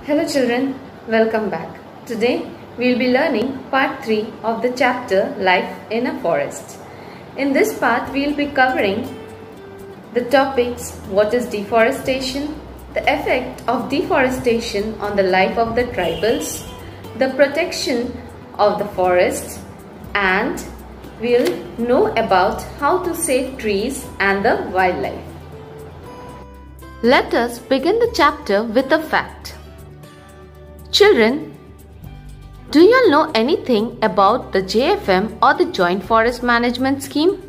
Hello children, welcome back. Today we will be learning part 3 of the chapter Life in a Forest. In this part we will be covering the topics what is deforestation, the effect of deforestation on the life of the tribals, the protection of the forest, and we will know about how to save trees and the wildlife. Let us begin the chapter with a fact. Children, do you all know anything about the JFM or the Joint Forest Management Scheme?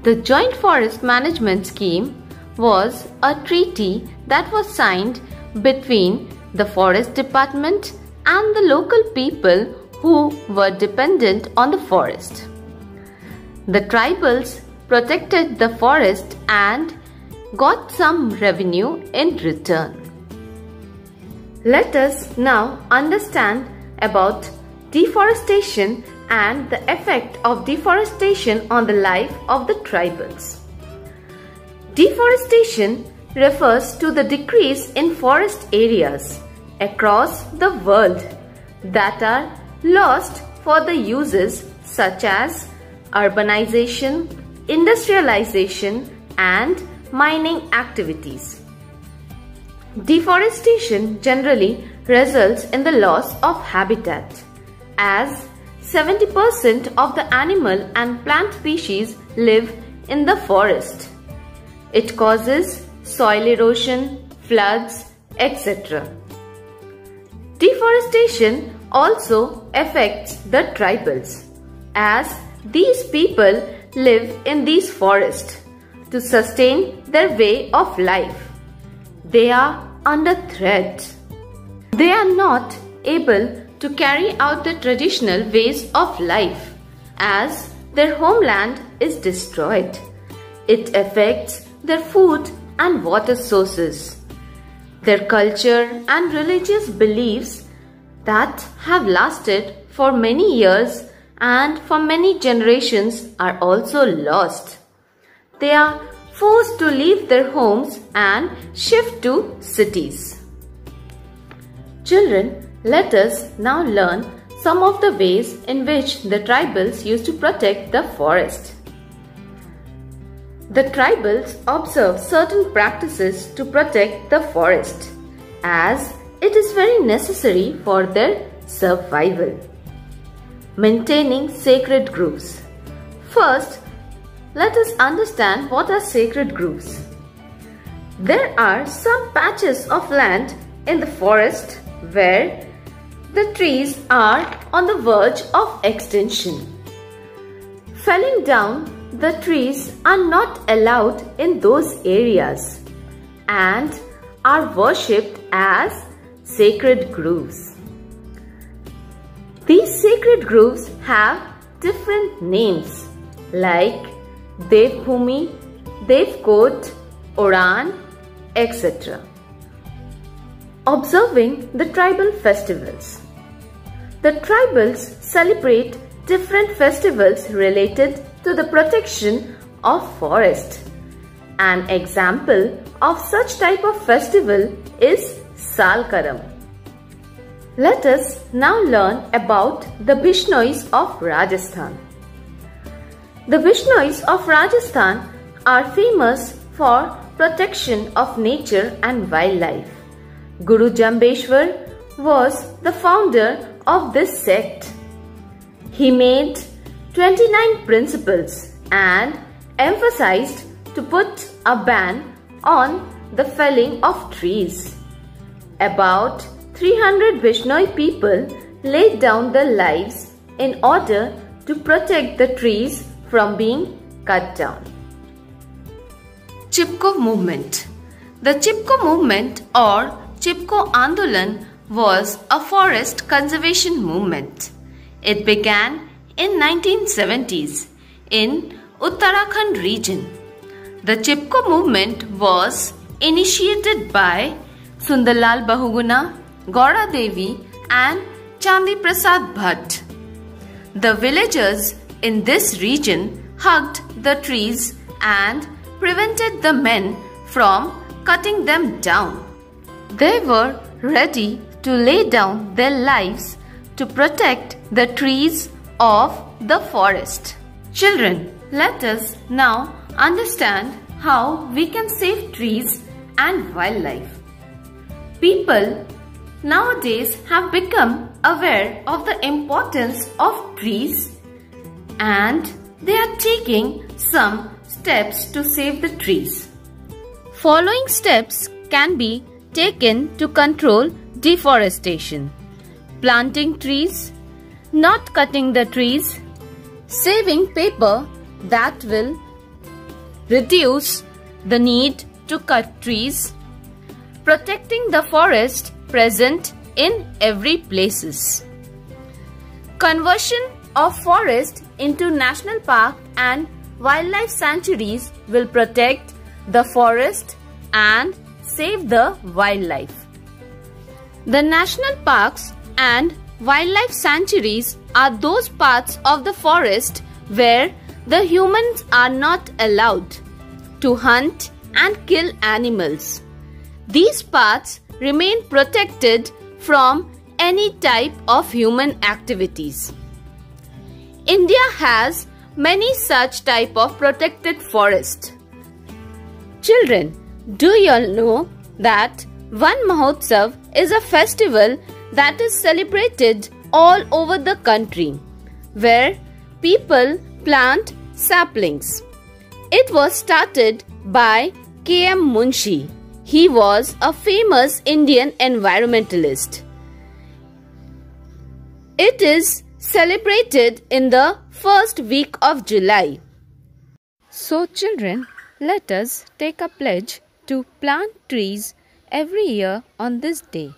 The Joint Forest Management Scheme was a treaty that was signed between the Forest Department and the local people who were dependent on the forest. The tribals protected the forest and got some revenue in return. Let us now understand about deforestation and the effect of deforestation on the life of the tribals. Deforestation refers to the decrease in forest areas across the world that are lost for the uses such as urbanization, industrialization, and mining activities. Deforestation generally results in the loss of habitat, as 70% of the animal and plant species live in the forest. It causes soil erosion, floods, etc. Deforestation also affects the tribals, as these people live in these forests to sustain their way of life. They are under threat. They are not able to carry out the traditional ways of life as their homeland is destroyed. It affects their food and water sources, their culture and religious beliefs that have lasted for many years and for many generations are also lost. They are forced to leave their homes and shift to cities. Children, let us now learn some of the ways in which the tribals used to protect the forest. The tribals observe certain practices to protect the forest, as it is very necessary for their survival. Maintaining sacred groves. First, let us understand what are sacred groves. There are some patches of land in the forest where the trees are on the verge of extinction. Felling down the trees are not allowed in those areas and are worshipped as sacred groves. These sacred groves have different names like Devbhumi, Devkot, Oran, etc. Observing the tribal festivals. The tribals celebrate different festivals related to the protection of forest. An example of such type of festival is Salkaram. Let us now learn about the Bishnois of Rajasthan. The Bishnois of Rajasthan are famous for protection of nature and wildlife. Guru Jambeshwar was the founder of this sect. He made 29 principles and emphasized to put a ban on the felling of trees. About 300 Bishnoi people laid down their lives in order to protect the trees from being cut down. Chipko movement. The Chipko movement or Chipko Andolan was a forest conservation movement. It began in 1970s in Uttarakhand region. The Chipko movement was initiated by Sundarlal Bahuguna, Gaura Devi and Chandi Prasad Bhatt. The villagers in this region hugged the trees and prevented the men from cutting them down. There were ready to lay down their lives to protect the trees of the forest. Children, let us now understand how we can save trees and wildlife. People nowadays have become aware of the importance of trees and they are taking some steps to save the trees. Following steps can be taken to control deforestation: planting trees, not cutting the trees, saving paper that will reduce the need to cut trees, protecting the forest present in every places. Conversion of forest into national park and wildlife sanctuaries will protect the forest and save the wildlife. The national parks and wildlife sanctuaries are those parts of the forest where the humans are not allowed to hunt and kill animals. These parts remain protected from any type of human activities. India has many such type of protected forest. Children, do you all know that Van Mahotsav is a festival that is celebrated all over the country, where people plant saplings. It was started by K.M. Munshi. He was a famous Indian environmentalist. It is celebrated in the first week of July. So children, let us take a pledge to plant trees every year on this day.